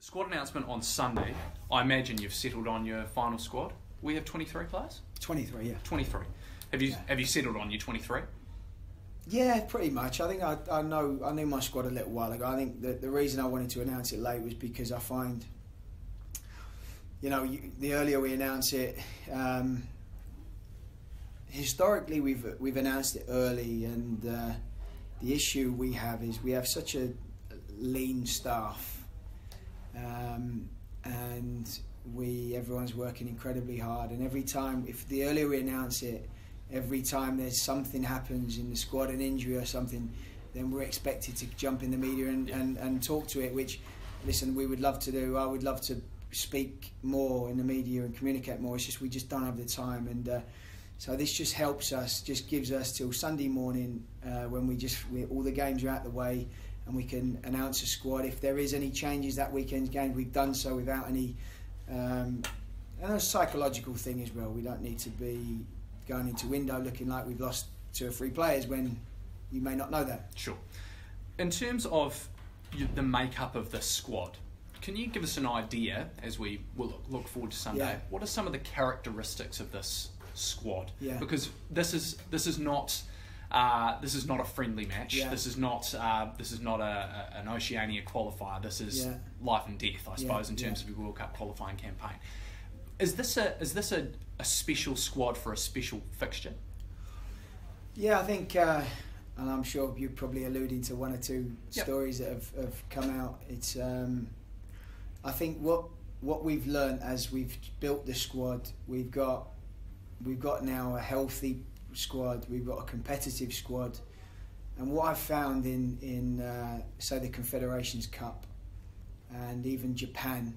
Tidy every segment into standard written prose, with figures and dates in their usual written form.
Squad announcement on Sunday. I imagine you've settled on your final squad. We have 23 players? 23, yeah. 23. Have you settled on your 23? Yeah, pretty much. I think I knew my squad a little while ago. I think the reason I wanted to announce it late was because I find, the earlier we announce it, historically we've announced it early, and the issue we have is we have such a lean staff, and everyone's working incredibly hard. And every time, if the earlier we announce it, every time there's something happens in the squad, an injury or something, then we're expected to jump in the media and talk to it, which, listen, we would love to do. I would love to speak more in the media and communicate more. It's just we just don't have the time. And so this just helps us, just gives us till Sunday morning when all the games are out the way, and we can announce a squad. If there is any changes that weekend's game, we've done so without any... and a psychological thing as well. We don't need to be going into window looking like we've lost 2 or 3 players when you may not know that. Sure. In terms of the makeup of this squad, can you give us an idea, as we will look forward to Sunday, Yeah. what are some of the characteristics of this squad? Yeah. Because this is not a friendly match. Yeah. This is not an Oceania qualifier. This is life and death, I suppose, in terms of your World Cup qualifying campaign. Is this a special squad for a special fixture? Yeah, I think, and I'm sure you're probably alluding to 1 or 2 stories that have come out. It's, I think what we've learnt as we've built the squad, we've got now a healthy squad, we've got a competitive squad, and what I've found in say the Confederations Cup and even Japan,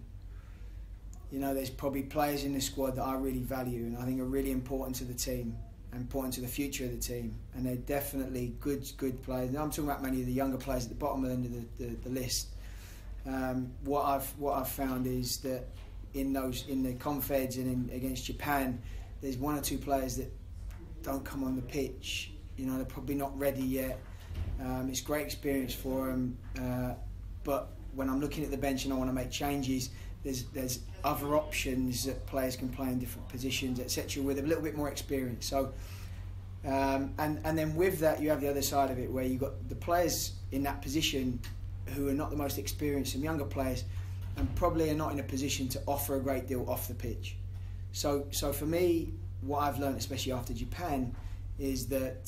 there's probably players in the squad that I really value and I think are really important to the team, important to the future of the team, and they're definitely good players. And I'm talking about many of the younger players at the bottom end of the list. What I've found is that in the Confeds and against Japan, there's 1 or 2 players that don't come on the pitch. They're probably not ready yet. It's great experience for them, but when I'm looking at the bench and I want to make changes, there's other options that players can play in different positions, etc., with a little bit more experience. So, and then with that, you have the other side of it where you've got the players in that position who are not the most experienced, and younger players, and probably are not in a position to offer a great deal off the pitch. So for me, what I've learned, especially after Japan, is that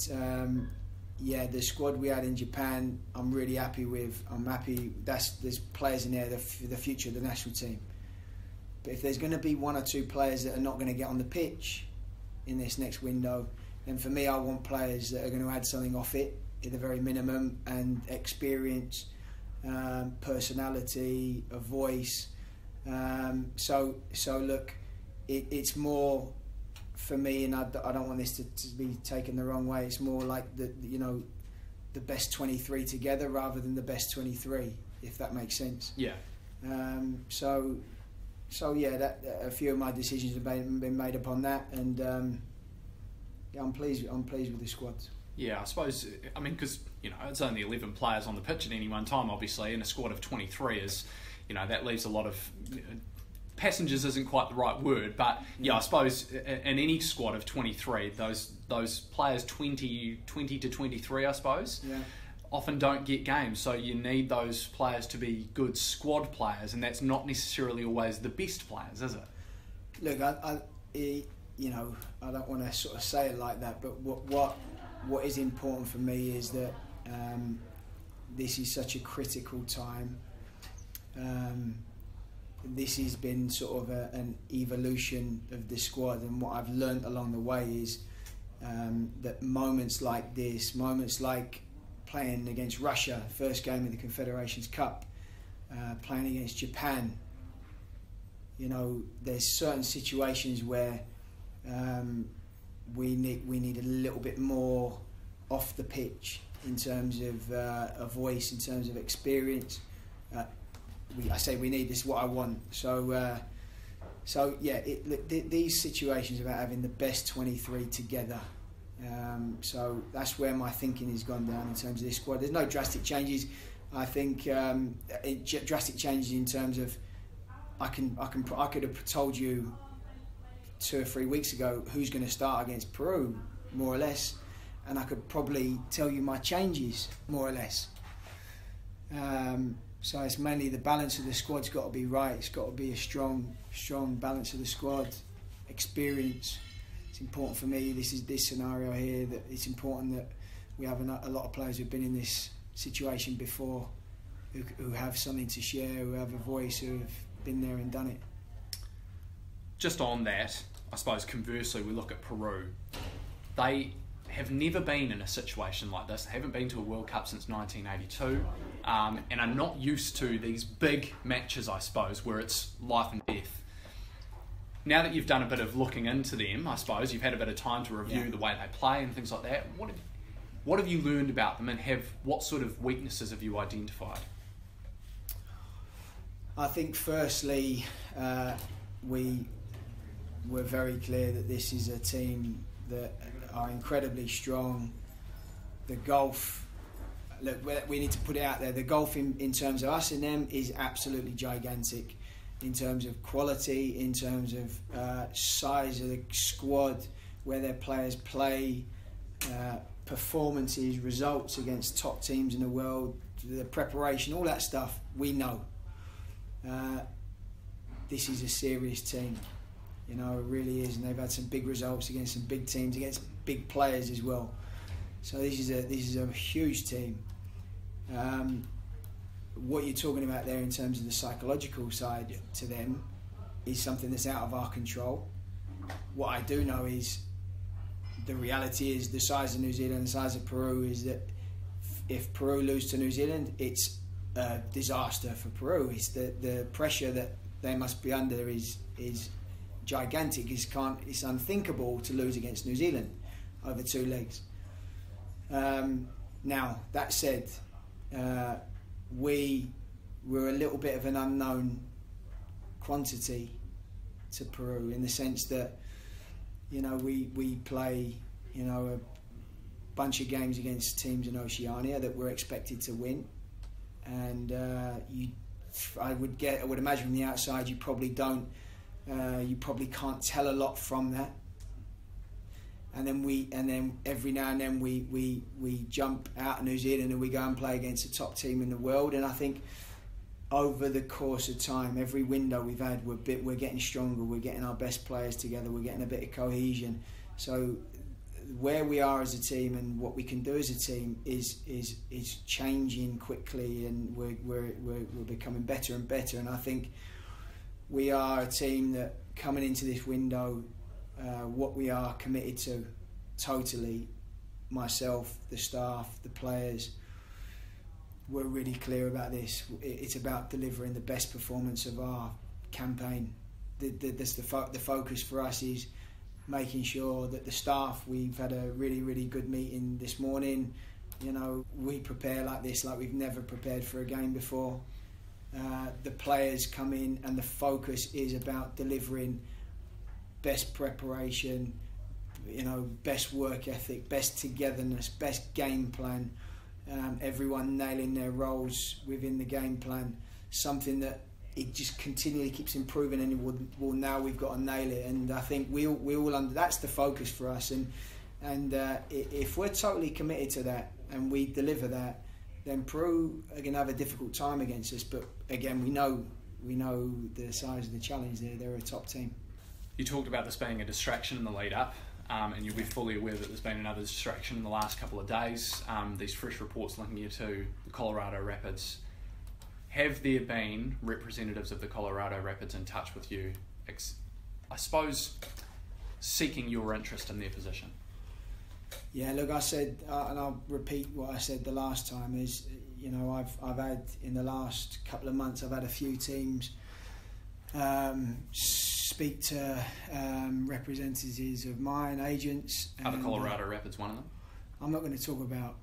the squad we had in Japan, I'm really happy with. I'm happy there's players in there for the future of the national team. But if there's going to be 1 or 2 players that are not going to get on the pitch in this next window, then for me, I want players that are going to add something off it at the very minimum, and experience, personality, a voice. So look, it's more for me, and I don't want this to be taken the wrong way. It's more like the best 23 together rather than the best 23, if that makes sense. Yeah. So yeah, a few of my decisions have been made upon that, and I'm pleased with the squad. Yeah, I suppose, because it's only 11 players on the pitch at any one time, obviously, and a squad of 23 is, that leaves a lot of... passengers isn't quite the right word, but yeah, I suppose in any squad of 23, those players 20 to 23, I suppose, often don't get games. So you need those players to be good squad players, and that's not necessarily always the best players, is it? Look, I don't want to sort of say it like that, but what is important for me is that this is such a critical time. This has been sort of an evolution of the squad, and what I've learnt along the way is that moments like this, moments like playing against Russia, first game of the Confederations Cup, playing against Japan, there's certain situations where we need a little bit more off the pitch in terms of a voice, in terms of experience. I say we need, this is what I want. So yeah, these situations about having the best 23 together. So that's where my thinking has gone down in terms of this squad. There's no drastic changes. I think drastic changes in terms of I could have told you 2 or 3 weeks ago who's going to start against Peru, more or less, and I could probably tell you my changes, more or less. So it's mainly the balance of the squad's got to be right. It's got to be a strong balance of the squad, experience. It's important for me. This scenario here, that it's important that we have a lot of players who've been in this situation before, who have something to share, who have a voice, who have been there and done it. Just on that, I suppose conversely, we look at Peru. They have never been in a situation like this. They haven't been to a World Cup since 1982, and are not used to these big matches, I suppose, where it's life and death. Now that you've done a bit of looking into them, I suppose, you've had a bit of time to review the way they play and things like that, what have you learned about them, and what sort of weaknesses have you identified? I think firstly, we were very clear that this is a team that are incredibly strong. The gulf, look, we need to put it out there, the gulf in terms of us and them is absolutely gigantic, in terms of quality, in terms of size of the squad, where their players play, performances, results against top teams in the world, the preparation, all that stuff, we know. This is a serious team, you know, it really is, and they've had some big results against some big teams, against big players as well. So this is a huge team. What you're talking about there in terms of the psychological side to them is something that's out of our control. What I do know is the reality is the size of New Zealand, the size of Peru, is that if Peru lose to New Zealand, it's a disaster for Peru. It's the pressure that they must be under is gigantic. It's unthinkable to lose against New Zealand over 2 legs. Now, that said, we were a little bit of an unknown quantity to Peru, in the sense that, you know, we play, you know, a bunch of games against teams in Oceania that we're expected to win, and I would imagine from the outside you probably can't tell a lot from that. And then every now and then we jump out of New Zealand and we go and play against a top team in the world. And I think over the course of time, every window we've had, we're getting stronger. We're getting our best players together. We're getting a bit of cohesion. So where we are as a team and what we can do as a team is changing quickly, and we're becoming better and better. And I think we are a team that, coming into this window, what we are committed to totally, myself, the staff, the players, we're really clear about this. It's about delivering the best performance of our campaign. The focus for us is making sure that the staff, we've had a really, really good meeting this morning. You know, we prepare like this, like we've never prepared for a game before. The players come in and the focus is about delivering best preparation, you know, best work ethic, best togetherness, best game plan, everyone nailing their roles within the game plan, something that it just continually keeps improving, and well now we've got to nail it. And I think we all that's the focus for us, and if we're totally committed to that and we deliver that, then Peru are going to have a difficult time against us. But again, we know the size of the challenge there. They're a top team. You talked about this being a distraction in the lead-up, and you'll be fully aware that there's been another distraction in the last couple of days. These fresh reports linking you to the Colorado Rapids. Have there been representatives of the Colorado Rapids in touch with you, I suppose, seeking your interest in their position? Yeah, look, I said, and I'll repeat what I said the last time, is, you know, I've had, in the last couple of months, I've had a few teams speak to representatives of mine, agents. Are the Colorado Rapids one of them? I'm not going to talk about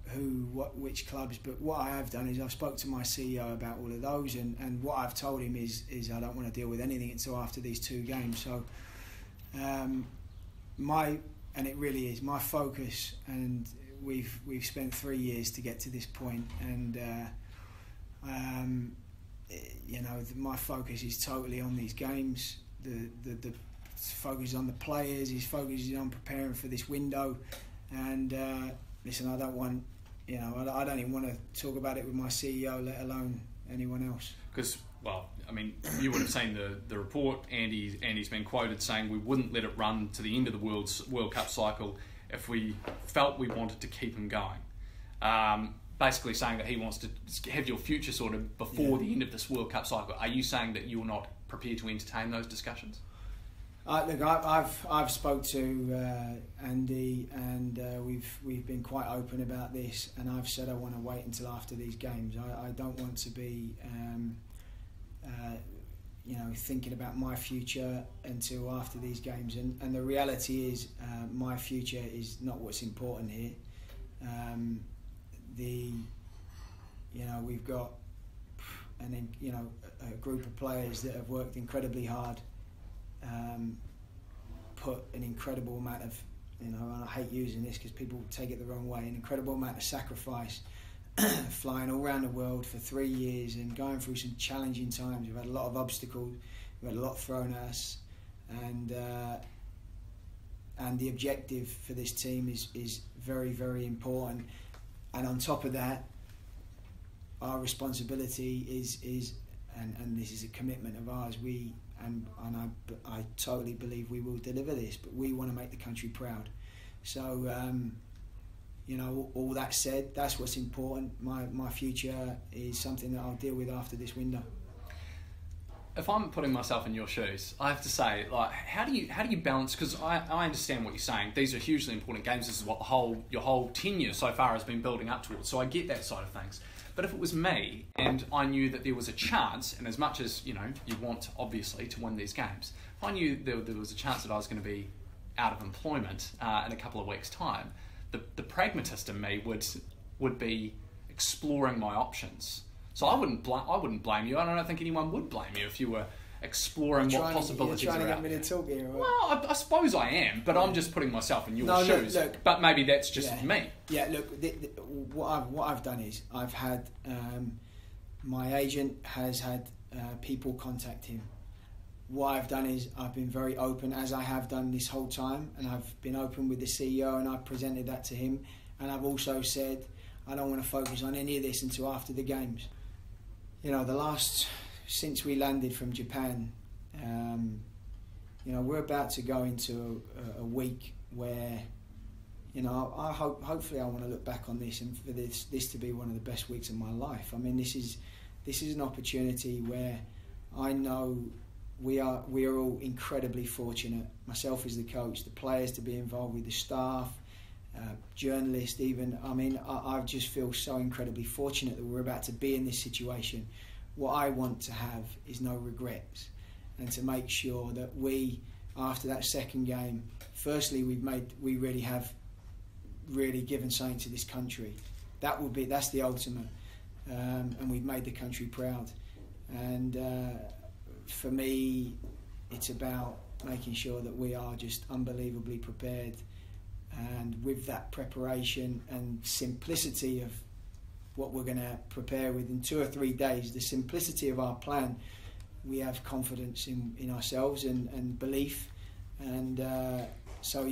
which clubs, but what I have done is I've spoke to my CEO about all of those, and what I've told him is I don't want to deal with anything until after these 2 games. So and it really is my focus, and we've spent 3 years to get to this point, and my focus is totally on these games. The focus is on the players. His focus is on preparing for this window. And listen, I don't want, I don't even want to talk about it with my CEO, let alone anyone else. Because, well, I mean, you would have seen the report. Andy's been quoted saying we wouldn't let it run to the end of the World Cup cycle if we felt we wanted to keep him going. Basically saying that he wants to have your future sorted before the end of this World Cup cycle. Are you saying that you're not prepared to entertain those discussions? Look, I've spoke to Andy, and we've been quite open about this, and I've said I want to wait until after these games. I don't want to be, thinking about my future until after these games. And the reality is, my future is not what's important here. We've got a group of players that have worked incredibly hard, put an incredible amount of, and I hate using this because people take it the wrong way, an incredible amount of sacrifice, flying all around the world for 3 years and going through some challenging times. We've had a lot of obstacles, we've had a lot thrown at us, and the objective for this team is very, very important. And on top of that, our responsibility is and this is a commitment of ours. I totally believe we will deliver this, but we want to make the country proud. So, all that said, that's what's important. My future is something that I'll deal with after this window. If I'm putting myself in your shoes, I have to say, like, how do you balance? Because I understand what you're saying. These are hugely important games. This is what your whole tenure so far has been building up towards. So I get that side of things. But if it was me and I knew that there was a chance, and as much as you want obviously to win these games, if I knew there was a chance that I was going to be out of employment in a couple of weeks' time, the pragmatist in me would be exploring my options. So I wouldn't blame you. I don't think anyone would blame you if you were exploring what possibilities are out there. You're trying to get me to talk here, right? Well, I suppose I am, but I'm just putting myself in your shoes. Look, but maybe that's just me. Yeah, look, what I've done is I've had my agent has had people contact him. What I've done is I've been very open, as I have done this whole time, and I've been open with the CEO, and I've presented that to him, and I've also said I don't want to focus on any of this until after the games. Since we landed from Japan, we're about to go into a week where, hopefully I want to look back on this and for this to be one of the best weeks of my life. I mean, this is an opportunity where I know we are all incredibly fortunate. Myself as the coach, the players to be involved with the staff, journalists even. I mean, I just feel so incredibly fortunate that we're about to be in this situation. What I want to have is no regrets, and to make sure that we, after that second game, firstly we really have given something to this country. That's the ultimate, and we've made the country proud. And for me, it's about making sure that we are just unbelievably prepared, and with that preparation and simplicity of what we're going to prepare within 2 or 3 days, the simplicity of our plan, we have confidence in ourselves and belief. And so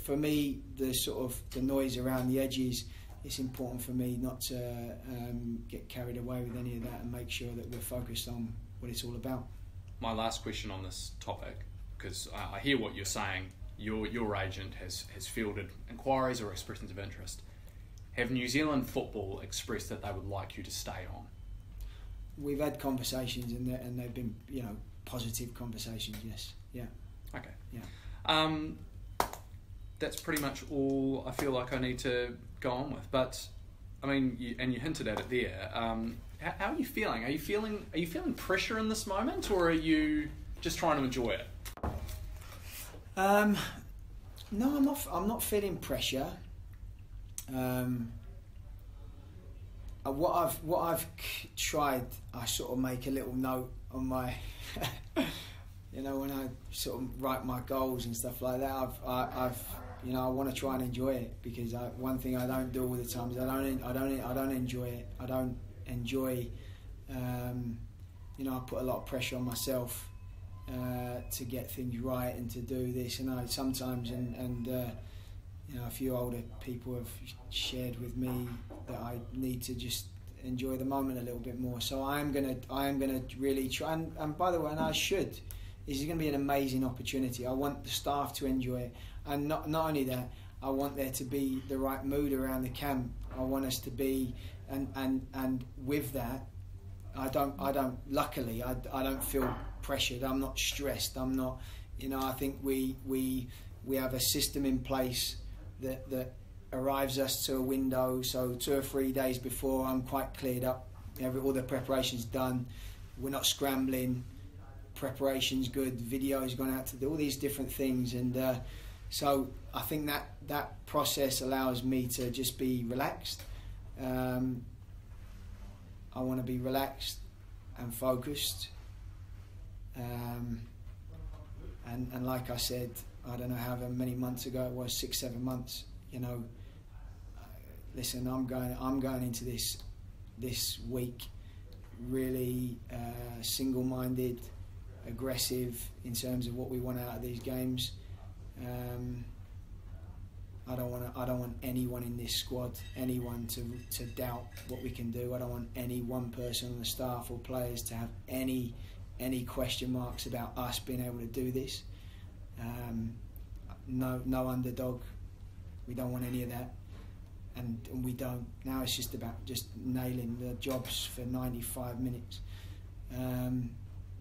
for me, the noise around the edges, it's important for me not to get carried away with any of that, and make sure that we're focused on what it's all about. My last question on this topic, because I hear what you're saying. Your agent has fielded inquiries or expressions of interest. Have New Zealand football expressed that they would like you to stay on? We've had conversations, and they've been, positive conversations. Yes, yeah. Okay. Yeah. That's pretty much all I feel like I need to go on with. But I mean, you hinted at it there. How are you feeling? Are you feeling pressure in this moment, or are you just trying to enjoy it? No, I'm not feeling pressure. What I've tried, I sort of make a little note on my, when I sort of write my goals and stuff like that. I want to try and enjoy it, because one thing I don't do all the time is I don't enjoy it. I don't enjoy I put a lot of pressure on myself to get things right and to do this. And I sometimes, and a few older people have shared with me that I need to just enjoy the moment a little bit more. So I am gonna really try. And by the way, and I should. This is going to be an amazing opportunity. I want the staff to enjoy it, and not only that, I want there to be the right mood around the camp. I want us to be, and with that, I don't. Luckily, I don't feel pressured. I'm not stressed. I'm not. I think we have a system in place that arrives us to a window. So 2 or 3 days before, I'm quite cleared up. All the preparation's done. We're not scrambling. Preparation's good. Video's gone out to do all these different things, and so I think that process allows me to just be relaxed. I want to be relaxed and focused, and like I said, I don't know however many months ago it was, 6-7 months. Listen, I'm going into this week really single-minded, aggressive in terms of what we want out of these games. I don't want anyone in this squad, anyone to doubt what we can do. I don't want any one person on the staff or players to have any question marks about us being able to do this. No underdog. We don't want any of that, and we don't. Now it's just about just nailing the jobs for 95 minutes.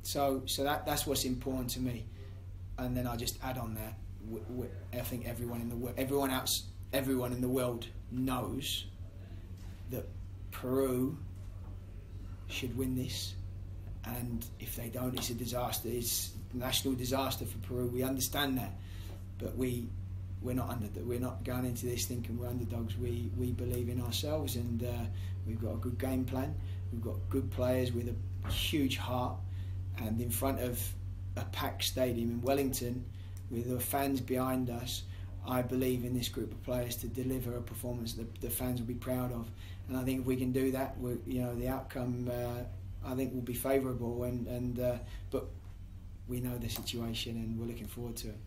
So that's what's important to me, and then I just add on that. I think everyone in the world knows that Peru should win this, and if they don't, it's a disaster. It's a national disaster for Peru. We understand that, but we're not going into this thinking we're underdogs. We believe in ourselves, and we've got a good game plan. We've got good players with a huge heart, and in front of a packed stadium in Wellington with the fans behind us, I believe in this group of players to deliver a performance that the fans will be proud of. And I think if we can do that, the outcome I think will be favourable. But we know the situation, and we're looking forward to it.